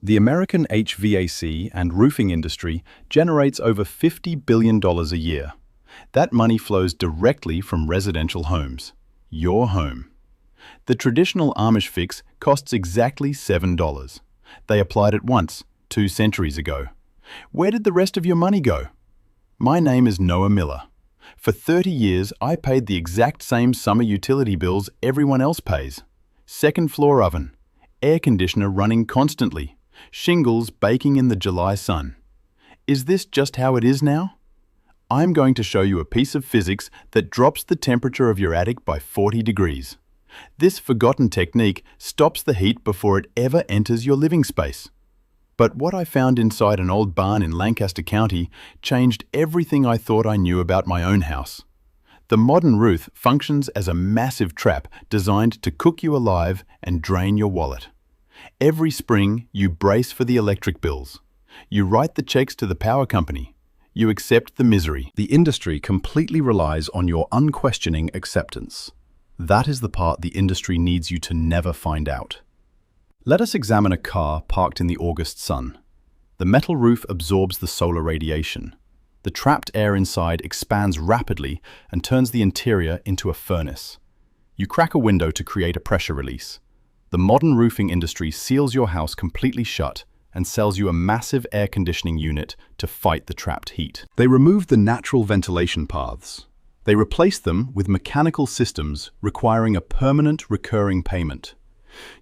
The American HVAC and roofing industry generates over $50 billion a year. That money flows directly from residential homes, your home. The traditional Amish fix costs exactly $7. They applied it once, 2 centuries ago. Where did the rest of your money go? My name is Noah Miller. For 30 years, I paid the exact same summer utility bills everyone else pays. Second floor oven, air conditioner running constantly, shingles baking in the July sun. Is this just how it is now? I'm going to show you a piece of physics that drops the temperature of your attic by 40 degrees. This forgotten technique stops the heat before it ever enters your living space. But what I found inside an old barn in Lancaster County changed everything I thought I knew about my own house. The modern roof functions as a massive trap designed to cook you alive and drain your wallet. Every spring, you brace for the electric bills. You write the checks to the power company. You accept the misery. The industry completely relies on your unquestioning acceptance. That is the part the industry needs you to never find out. Let us examine a car parked in the August sun. The metal roof absorbs the solar radiation. The trapped air inside expands rapidly and turns the interior into a furnace. You crack a window to create a pressure release. The modern roofing industry seals your house completely shut and sells you a massive air conditioning unit to fight the trapped heat. They remove the natural ventilation paths. They replace them with mechanical systems requiring a permanent, recurring payment.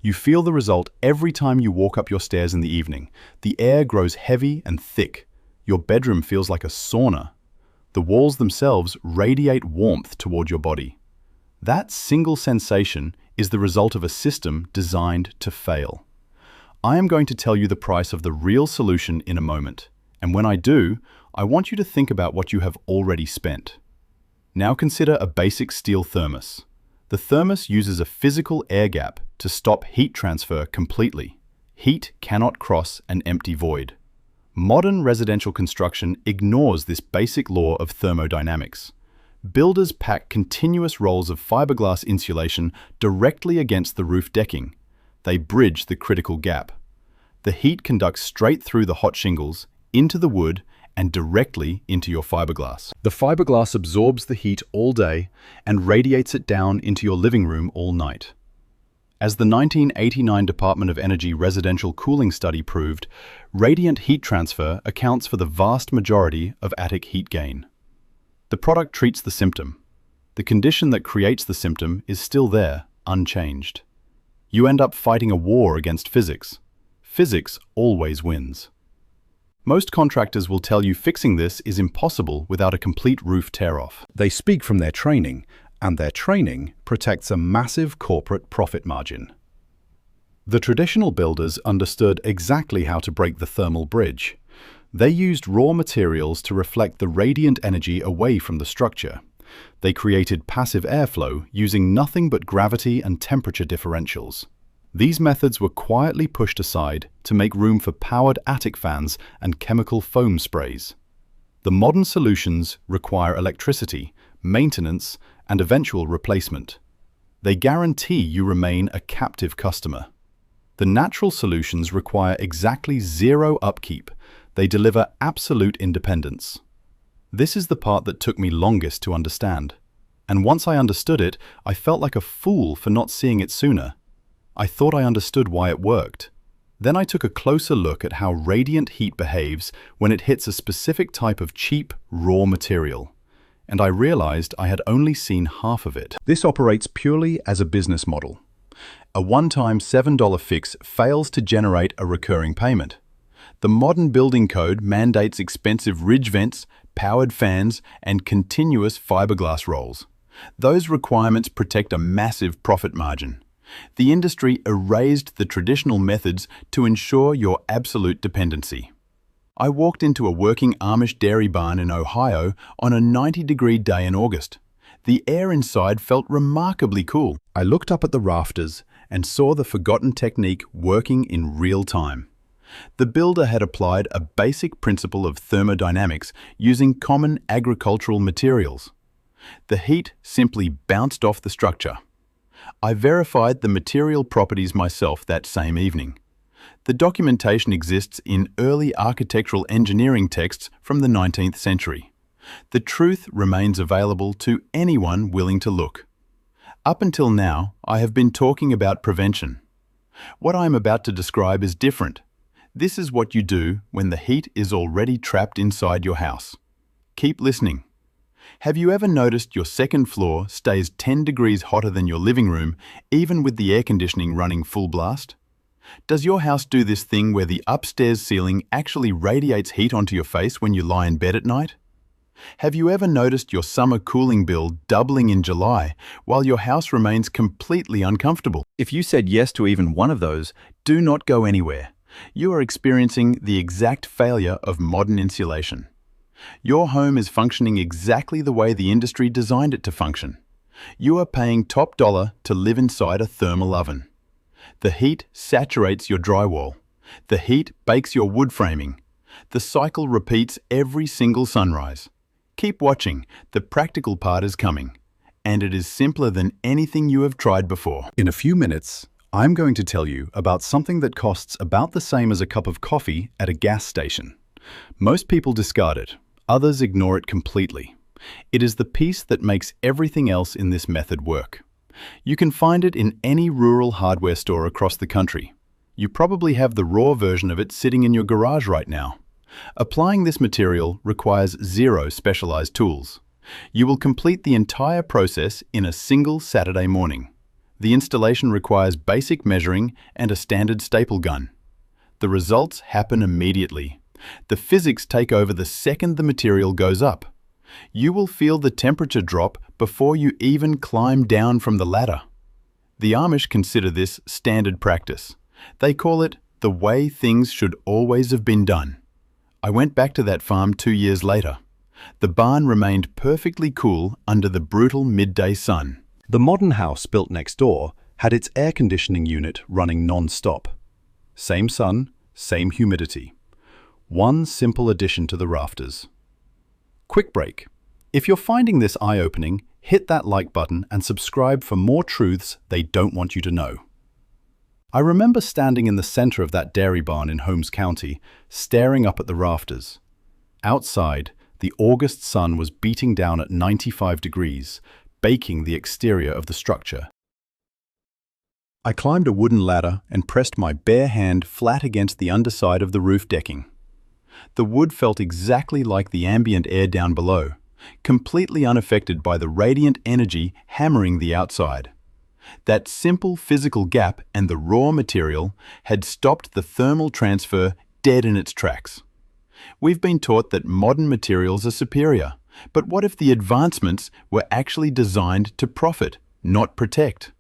You feel the result every time you walk up your stairs in the evening. The air grows heavy and thick. Your bedroom feels like a sauna. The walls themselves radiate warmth toward your body. That single sensation is the result of a system designed to fail. I am going to tell you the price of the real solution in a moment. And when I do, I want you to think about what you have already spent. Now consider a basic steel thermos. The thermos uses a physical air gap to stop heat transfer completely. Heat cannot cross an empty void. Modern residential construction ignores this basic law of thermodynamics. Builders pack continuous rolls of fiberglass insulation directly against the roof decking. They bridge the critical gap. The heat conducts straight through the hot shingles, into the wood, and directly into your fiberglass. The fiberglass absorbs the heat all day and radiates it down into your living room all night. As the 1989 Department of Energy residential cooling study proved, radiant heat transfer accounts for the vast majority of attic heat gain. The product treats the symptom. The condition that creates the symptom is still there, unchanged. You end up fighting a war against physics. Physics always wins. Most contractors will tell you fixing this is impossible without a complete roof tear-off. They speak from their training, and their training protects a massive corporate profit margin. The traditional builders understood exactly how to break the thermal bridge. They used raw materials to reflect the radiant energy away from the structure. They created passive airflow using nothing but gravity and temperature differentials. These methods were quietly pushed aside to make room for powered attic fans and chemical foam sprays. The modern solutions require electricity, maintenance, and eventual replacement. They guarantee you remain a captive customer. The natural solutions require exactly zero upkeep. They deliver absolute independence. This is the part that took me longest to understand. And once I understood it, I felt like a fool for not seeing it sooner. I thought I understood why it worked. Then I took a closer look at how radiant heat behaves when it hits a specific type of cheap, raw material. And I realized I had only seen half of it. This operates purely as a business model. A one-time $7 fix fails to generate a recurring payment. The modern building code mandates expensive ridge vents, powered fans, and continuous fiberglass rolls. Those requirements protect a massive profit margin. The industry erased the traditional methods to ensure your absolute dependency. I walked into a working Amish dairy barn in Ohio on a 90-degree day in August. The air inside felt remarkably cool. I looked up at the rafters and saw the forgotten technique working in real time. The builder had applied a basic principle of thermodynamics using common agricultural materials. The heat simply bounced off the structure. I verified the material properties myself that same evening. The documentation exists in early architectural engineering texts from the 19th century. The truth remains available to anyone willing to look. Up until now, I have been talking about prevention. What I am about to describe is different. This is what you do when the heat is already trapped inside your house. Keep listening. Have you ever noticed your second floor stays 10 degrees hotter than your living room, even with the air conditioning running full blast? Does your house do this thing where the upstairs ceiling actually radiates heat onto your face when you lie in bed at night? Have you ever noticed your summer cooling bill doubling in July while your house remains completely uncomfortable? If you said yes to even one of those, do not go anywhere. You are experiencing the exact failure of modern insulation. Your home is functioning exactly the way the industry designed it to function. You are paying top dollar to live inside a thermal oven. The heat saturates your drywall. The heat bakes your wood framing. The cycle repeats every single sunrise. Keep watching, the practical part is coming. And it is simpler than anything you have tried before. In a few minutes, I'm going to tell you about something that costs about the same as a cup of coffee at a gas station. Most people discard it. Others ignore it completely. It is the piece that makes everything else in this method work. You can find it in any rural hardware store across the country. You probably have the raw version of it sitting in your garage right now. Applying this material requires zero specialized tools. You will complete the entire process in a single Saturday morning. The installation requires basic measuring and a standard staple gun. The results happen immediately. The physics take over the second the material goes up. You will feel the temperature drop before you even climb down from the ladder. The Amish consider this standard practice. They call it the way things should always have been done. I went back to that farm 2 years later. The barn remained perfectly cool under the brutal midday sun. The modern house built next door had its air conditioning unit running non-stop. Same sun, same humidity. One simple addition to the rafters. Quick break. If you're finding this eye-opening, hit that like button and subscribe for more truths they don't want you to know. I remember standing in the center of that dairy barn in Holmes County, staring up at the rafters. Outside, the August sun was beating down at 95 degrees, baking the exterior of the structure. I climbed a wooden ladder and pressed my bare hand flat against the underside of the roof decking. The wood felt exactly like the ambient air down below, completely unaffected by the radiant energy hammering the outside. That simple physical gap and the raw material had stopped the thermal transfer dead in its tracks. We've been taught that modern materials are superior, but what if the advancements were actually designed to profit, not protect?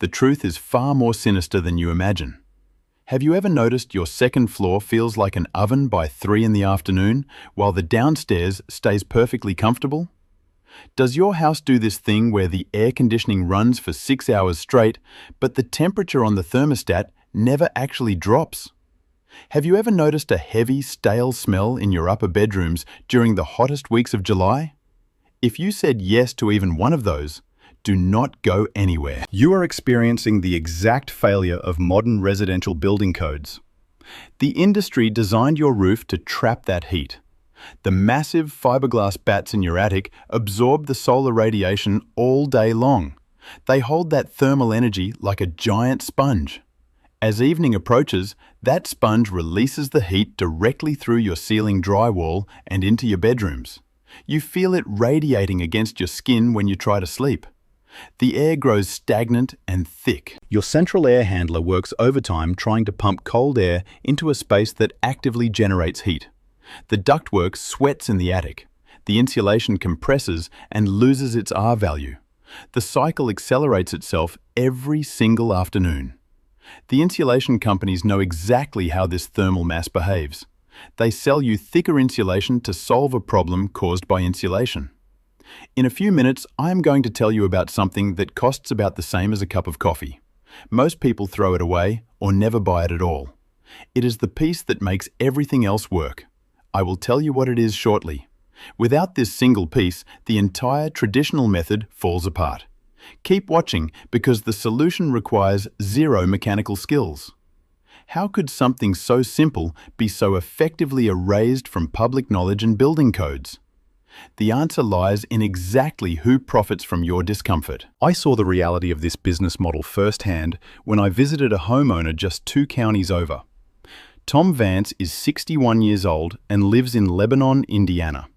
The truth is far more sinister than you imagine. Have you ever noticed your second floor feels like an oven by 3 in the afternoon, while the downstairs stays perfectly comfortable? Does your house do this thing where the air conditioning runs for 6 hours straight, but the temperature on the thermostat never actually drops? Have you ever noticed a heavy, stale smell in your upper bedrooms during the hottest weeks of July? If you said yes to even one of those, do not go anywhere. You are experiencing the exact failure of modern residential building codes. The industry designed your roof to trap that heat. The massive fiberglass bats in your attic absorb the solar radiation all day long. They hold that thermal energy like a giant sponge. As evening approaches, that sponge releases the heat directly through your ceiling drywall and into your bedrooms. You feel it radiating against your skin when you try to sleep. The air grows stagnant and thick. Your central air handler works overtime trying to pump cold air into a space that actively generates heat. The ductwork sweats in the attic. The insulation compresses and loses its R value. The cycle accelerates itself every single afternoon. The insulation companies know exactly how this thermal mass behaves. They sell you thicker insulation to solve a problem caused by insulation. In a few minutes, I am going to tell you about something that costs about the same as a cup of coffee. Most people throw it away or never buy it at all. It is the piece that makes everything else work. I will tell you what it is shortly. Without this single piece, the entire traditional method falls apart. Keep watching because the solution requires zero mechanical skills. How could something so simple be so effectively erased from public knowledge and building codes? The answer lies in exactly who profits from your discomfort. I saw the reality of this business model firsthand when I visited a homeowner just 2 counties over. Tom Vance is 61 years old and lives in Lebanon, Indiana.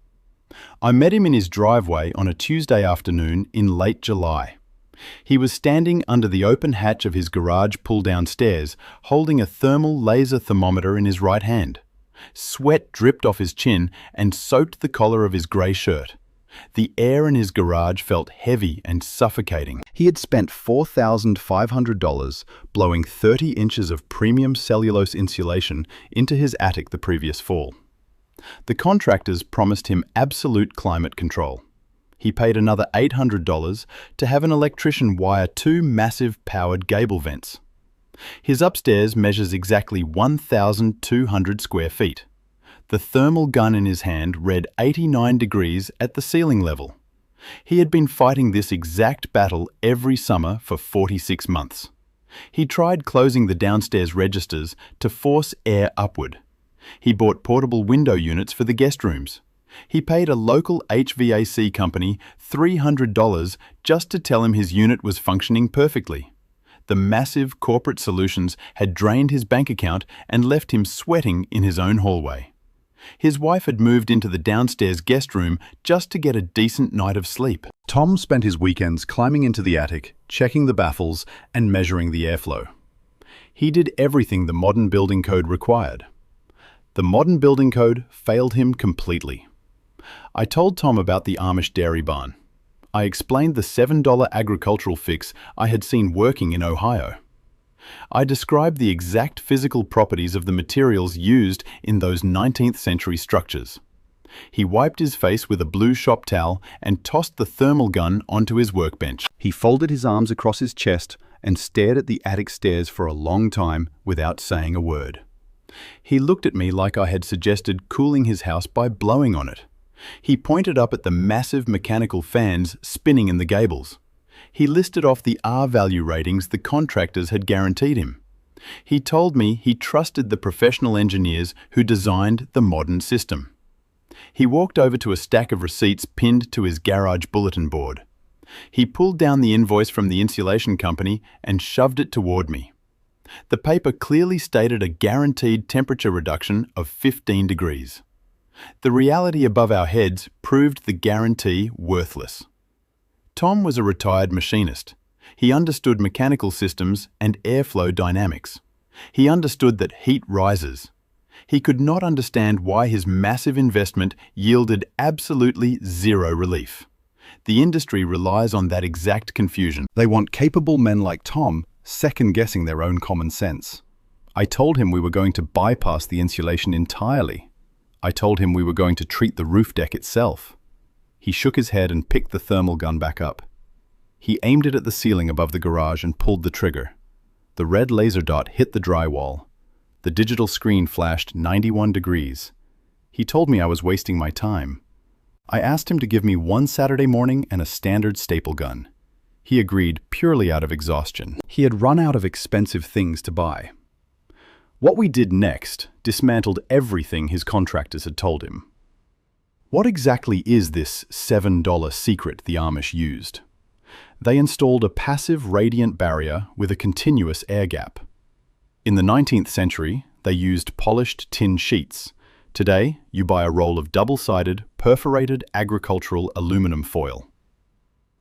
I met him in his driveway on a Tuesday afternoon in late July. He was standing under the open hatch of his garage pull-down stairs, holding a thermal laser thermometer in his right hand. Sweat dripped off his chin and soaked the collar of his grey shirt. The air in his garage felt heavy and suffocating. He had spent $4,500 blowing 30 inches of premium cellulose insulation into his attic the previous fall. The contractors promised him absolute climate control. He paid another $800 to have an electrician wire 2 massive powered gable vents. His upstairs measures exactly 1,200 square feet. The thermal gun in his hand read 89 degrees at the ceiling level. He had been fighting this exact battle every summer for 46 months. He tried closing the downstairs registers to force air upward. He bought portable window units for the guest rooms. He paid a local HVAC company $300 just to tell him his unit was functioning perfectly. The massive corporate solutions had drained his bank account and left him sweating in his own hallway. His wife had moved into the downstairs guest room just to get a decent night of sleep. Tom spent his weekends climbing into the attic, checking the baffles, and measuring the airflow. He did everything the modern building code required. The modern building code failed him completely. I told Tom about the Amish dairy barn. I explained the $7 agricultural fix I had seen working in Ohio. I described the exact physical properties of the materials used in those 19th century structures. He wiped his face with a blue shop towel and tossed the thermal gun onto his workbench. He folded his arms across his chest and stared at the attic stairs for a long time without saying a word. He looked at me like I had suggested cooling his house by blowing on it. He pointed up at the massive mechanical fans spinning in the gables. He listed off the R-value ratings the contractors had guaranteed him. He told me he trusted the professional engineers who designed the modern system. He walked over to a stack of receipts pinned to his garage bulletin board. He pulled down the invoice from the insulation company and shoved it toward me. The paper clearly stated a guaranteed temperature reduction of 15 degrees. The reality above our heads proved the guarantee worthless. Tom was a retired machinist. He understood mechanical systems and airflow dynamics. He understood that heat rises. He could not understand why his massive investment yielded absolutely zero relief. The industry relies on that exact confusion. They want capable men like Tom second-guessing their own common sense. I told him we were going to bypass the insulation entirely. I told him we were going to treat the roof deck itself. He shook his head and picked the thermal gun back up. He aimed it at the ceiling above the garage and pulled the trigger. The red laser dot hit the drywall. The digital screen flashed 91 degrees. He told me I was wasting my time. I asked him to give me one Saturday morning and a standard staple gun. He agreed purely out of exhaustion. He had run out of expensive things to buy. What we did next dismantled everything his contractors had told him. What exactly is this $7 secret the Amish used? They installed a passive radiant barrier with a continuous air gap. In the 19th century, they used polished tin sheets. Today, you buy a roll of double-sided, perforated agricultural aluminum foil.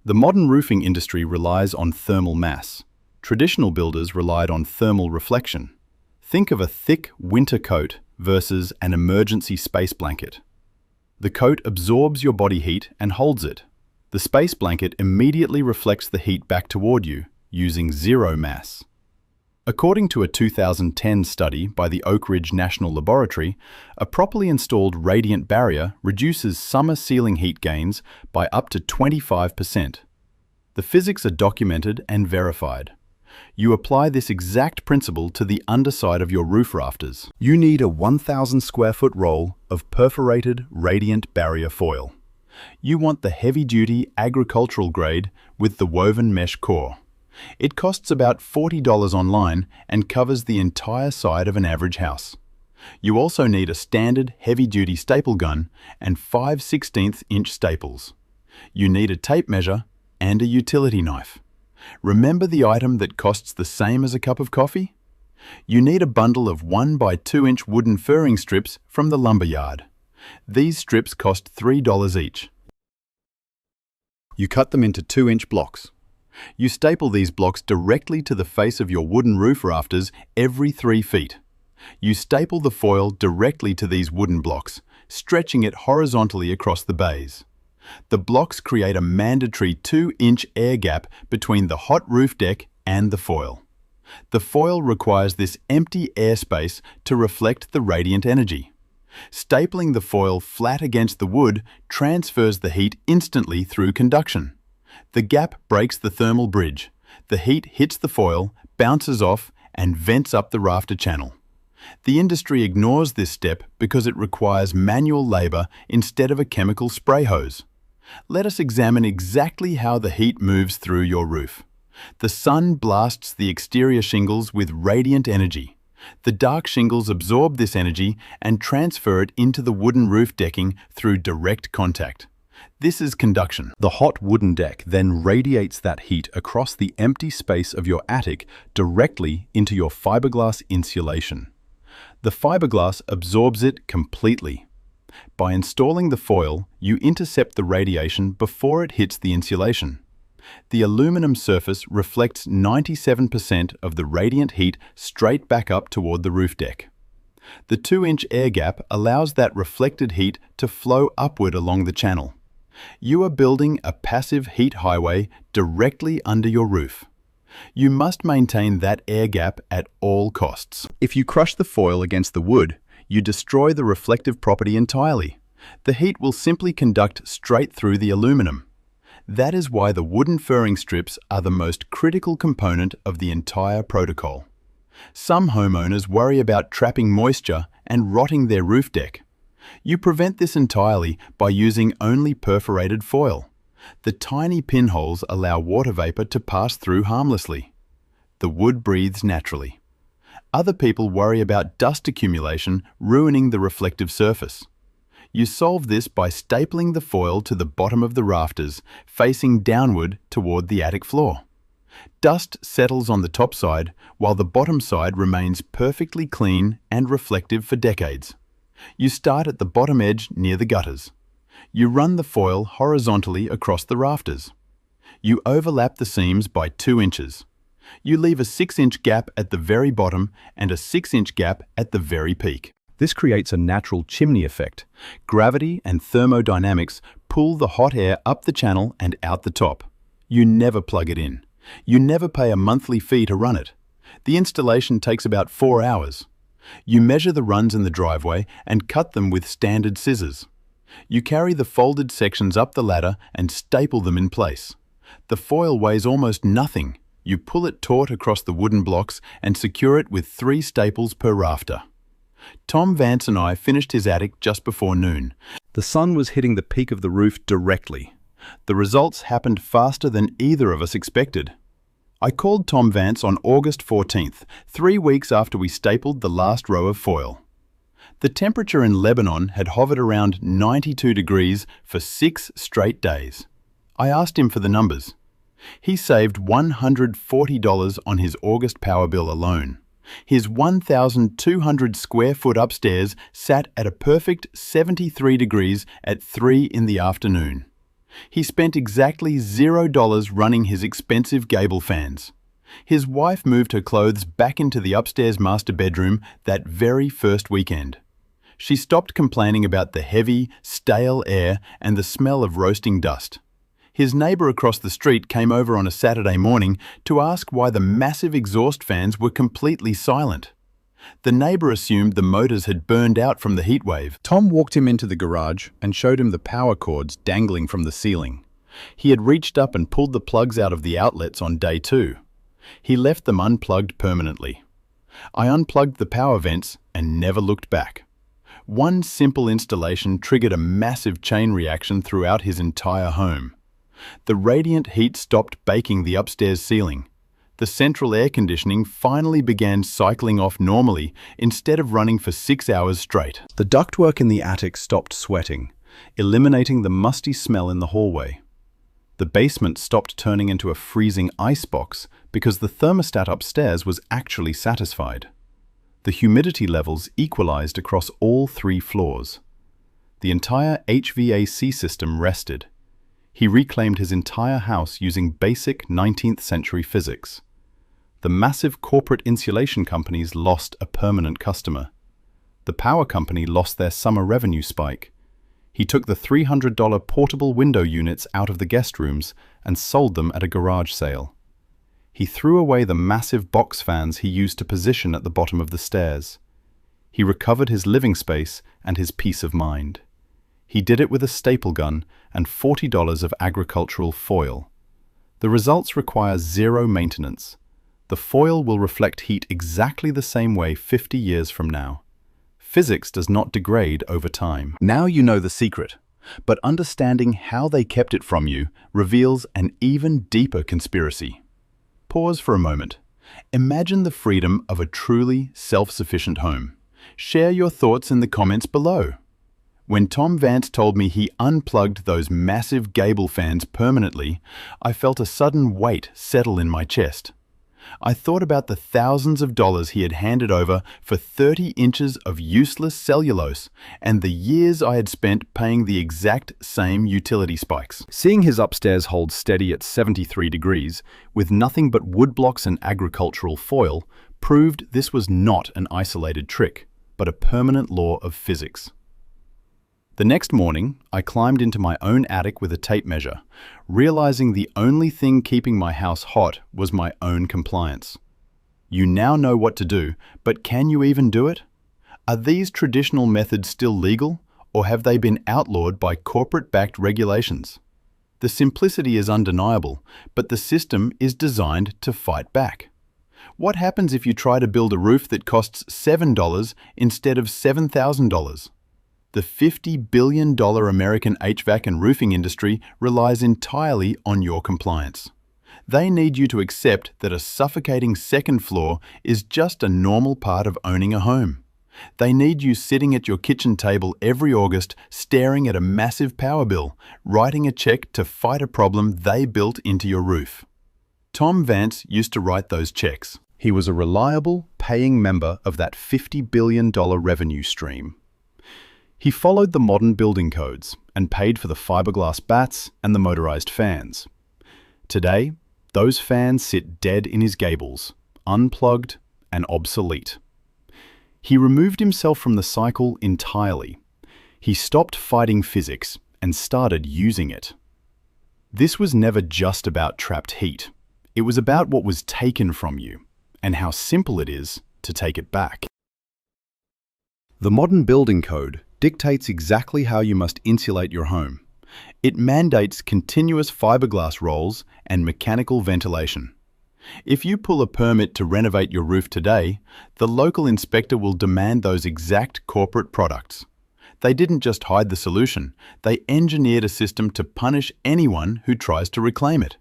The modern roofing industry relies on thermal mass. Traditional builders relied on thermal reflection. Think of a thick winter coat versus an emergency space blanket. The coat absorbs your body heat and holds it. The space blanket immediately reflects the heat back toward you, using zero mass. According to a 2010 study by the Oak Ridge National Laboratory, a properly installed radiant barrier reduces summer ceiling heat gains by up to 25%. The physics are documented and verified. You apply this exact principle to the underside of your roof rafters. You need a 1,000 square foot roll of perforated radiant barrier foil. You want the heavy-duty agricultural grade with the woven mesh core. It costs about $40 online and covers the entire side of an average house. You also need a standard heavy-duty staple gun and 5/16" staples. You need a tape measure and a utility knife. Remember the item that costs the same as a cup of coffee? You need a bundle of 1 by 2" wooden furring strips from the lumber yard. These strips cost $3 each. You cut them into 2" blocks. You staple these blocks directly to the face of your wooden roof rafters every 3 feet. You staple the foil directly to these wooden blocks, stretching it horizontally across the bays. The blocks create a mandatory 2" air gap between the hot roof deck and the foil. The foil requires this empty airspace to reflect the radiant energy. Stapling the foil flat against the wood transfers the heat instantly through conduction. The gap breaks the thermal bridge. The heat hits the foil, bounces off, and vents up the rafter channel. The industry ignores this step because it requires manual labor instead of a chemical spray hose. Let us examine exactly how the heat moves through your roof. The sun blasts the exterior shingles with radiant energy. The dark shingles absorb this energy and transfer it into the wooden roof decking through direct contact. This is conduction. The hot wooden deck then radiates that heat across the empty space of your attic directly into your fiberglass insulation. The fiberglass absorbs it completely. By installing the foil, you intercept the radiation before it hits the insulation. The aluminum surface reflects 97% of the radiant heat straight back up toward the roof deck. The 2" air gap allows that reflected heat to flow upward along the channel. You are building a passive heat highway directly under your roof. You must maintain that air gap at all costs. If you crush the foil against the wood, you destroy the reflective property entirely. The heat will simply conduct straight through the aluminum. That is why the wooden furring strips are the most critical component of the entire protocol. Some homeowners worry about trapping moisture and rotting their roof deck. You prevent this entirely by using only perforated foil. The tiny pinholes allow water vapor to pass through harmlessly. The wood breathes naturally. Other people worry about dust accumulation ruining the reflective surface. You solve this by stapling the foil to the bottom of the rafters, facing downward toward the attic floor. Dust settles on the top side, while the bottom side remains perfectly clean and reflective for decades. You start at the bottom edge near the gutters. You run the foil horizontally across the rafters. You overlap the seams by 2 inches. You leave a 6" gap at the very bottom and a 6" gap at the very peak. This creates a natural chimney effect. Gravity and thermodynamics pull the hot air up the channel and out the top. You never plug it in. You never pay a monthly fee to run it. The installation takes about 4 hours. You measure the runs in the driveway and cut them with standard scissors. You carry the folded sections up the ladder and staple them in place. The foil weighs almost nothing. You pull it taut across the wooden blocks and secure it with 3 staples per rafter. Tom Vance and I finished his attic just before noon. The sun was hitting the peak of the roof directly. The results happened faster than either of us expected. I called Tom Vance on August 14th, 3 weeks after we stapled the last row of foil. The temperature in Lebanon had hovered around 92 degrees for 6 straight days. I asked him for the numbers. He saved $140 on his August power bill alone. His 1,200 square foot upstairs sat at a perfect 73 degrees at 3 in the afternoon. He spent exactly $0 running his expensive gable fans. His wife moved her clothes back into the upstairs master bedroom that very first weekend. She stopped complaining about the heavy, stale air and the smell of roasting dust. His neighbor across the street came over on a Saturday morning to ask why the massive exhaust fans were completely silent. The neighbor assumed the motors had burned out from the heat wave. Tom walked him into the garage and showed him the power cords dangling from the ceiling. He had reached up and pulled the plugs out of the outlets on day 2. He left them unplugged permanently. I unplugged the power vents and never looked back. One simple installation triggered a massive chain reaction throughout his entire home. The radiant heat stopped baking the upstairs ceiling. The central air conditioning finally began cycling off normally instead of running for 6 hours straight. The ductwork in the attic stopped sweating, eliminating the musty smell in the hallway. The basement stopped turning into a freezing icebox because the thermostat upstairs was actually satisfied. The humidity levels equalized across all 3 floors. The entire HVAC system rested. He reclaimed his entire house using basic 19th century physics. The massive corporate insulation companies lost a permanent customer. The power company lost their summer revenue spike. He took the $300 portable window units out of the guest rooms and sold them at a garage sale. He threw away the massive box fans he used to position at the bottom of the stairs. He recovered his living space and his peace of mind. He did it with a staple gun and $40 of agricultural foil. The results require zero maintenance. The foil will reflect heat exactly the same way 50 years from now. Physics does not degrade over time. Now you know the secret, but understanding how they kept it from you reveals an even deeper conspiracy. Pause for a moment. Imagine the freedom of a truly self-sufficient home. Share your thoughts in the comments below. When Tom Vance told me he unplugged those massive gable fans permanently, I felt a sudden weight settle in my chest. I thought about the thousands of dollars he had handed over for 30 inches of useless cellulose and the years I had spent paying the exact same utility spikes. Seeing his upstairs hold steady at 73 degrees, with nothing but wood blocks and agricultural foil, proved this was not an isolated trick, but a permanent law of physics. The next morning, I climbed into my own attic with a tape measure, realizing the only thing keeping my house hot was my own compliance. You now know what to do, but can you even do it? Are these traditional methods still legal, or have they been outlawed by corporate-backed regulations? The simplicity is undeniable, but the system is designed to fight back. What happens if you try to build a roof that costs $7 instead of $7,000? The $50 billion American HVAC and roofing industry relies entirely on your compliance. They need you to accept that a suffocating second floor is just a normal part of owning a home. They need you sitting at your kitchen table every August staring at a massive power bill, writing a check to fight a problem they built into your roof. Tom Vance used to write those checks. He was a reliable, paying member of that $50 billion revenue stream. He followed the modern building codes and paid for the fiberglass bats and the motorized fans. Today, those fans sit dead in his gables, unplugged and obsolete. He removed himself from the cycle entirely. He stopped fighting physics and started using it. This was never just about trapped heat. It was about what was taken from you and how simple it is to take it back. The modern building code dictates exactly how you must insulate your home. It mandates continuous fiberglass rolls and mechanical ventilation. If you pull a permit to renovate your roof today, the local inspector will demand those exact corporate products. They didn't just hide the solution, they engineered a system to punish anyone who tries to reclaim it.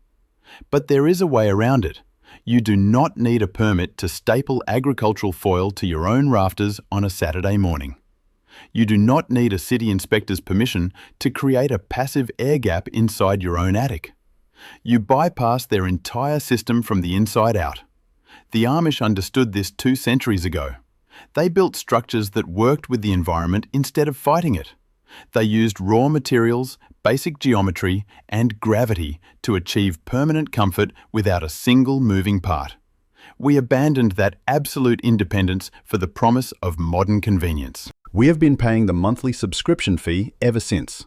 But there is a way around it. You do not need a permit to staple agricultural foil to your own rafters on a Saturday morning. You do not need a city inspector's permission to create a passive air gap inside your own attic. You bypass their entire system from the inside out. The Amish understood this 2 centuries ago. They built structures that worked with the environment instead of fighting it. They used raw materials, basic geometry, and gravity to achieve permanent comfort without a single moving part. We abandoned that absolute independence for the promise of modern convenience. We have been paying the monthly subscription fee ever since.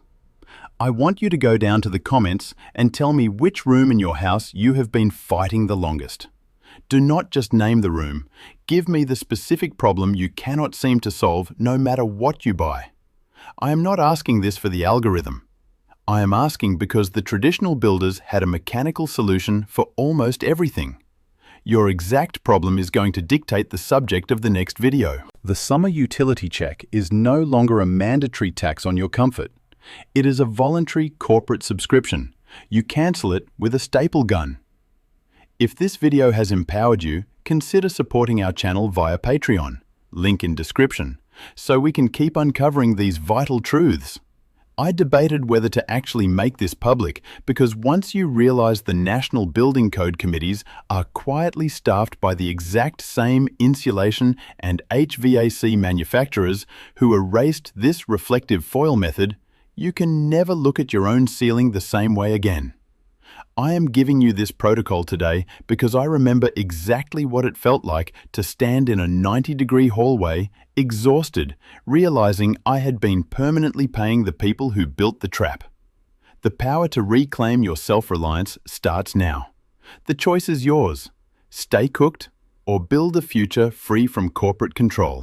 I want you to go down to the comments and tell me which room in your house you have been fighting the longest. Do not just name the room. Give me the specific problem you cannot seem to solve no matter what you buy. I am not asking this for the algorithm. I am asking because the traditional builders had a mechanical solution for almost everything. Your exact problem is going to dictate the subject of the next video. The summer utility check is no longer a mandatory tax on your comfort. It is a voluntary corporate subscription. You cancel it with a staple gun. If this video has empowered you, consider supporting our channel via Patreon, link in description, so we can keep uncovering these vital truths. I debated whether to actually make this public because once you realize the National Building Code committees are quietly staffed by the exact same insulation and HVAC manufacturers who erased this reflective foil method, you can never look at your own ceiling the same way again. I am giving you this protocol today because I remember exactly what it felt like to stand in a 90-degree hallway, exhausted, realizing I had been permanently paying the people who built the trap. The power to reclaim your self-reliance starts now. The choice is yours. Stay cooked or build a future free from corporate control.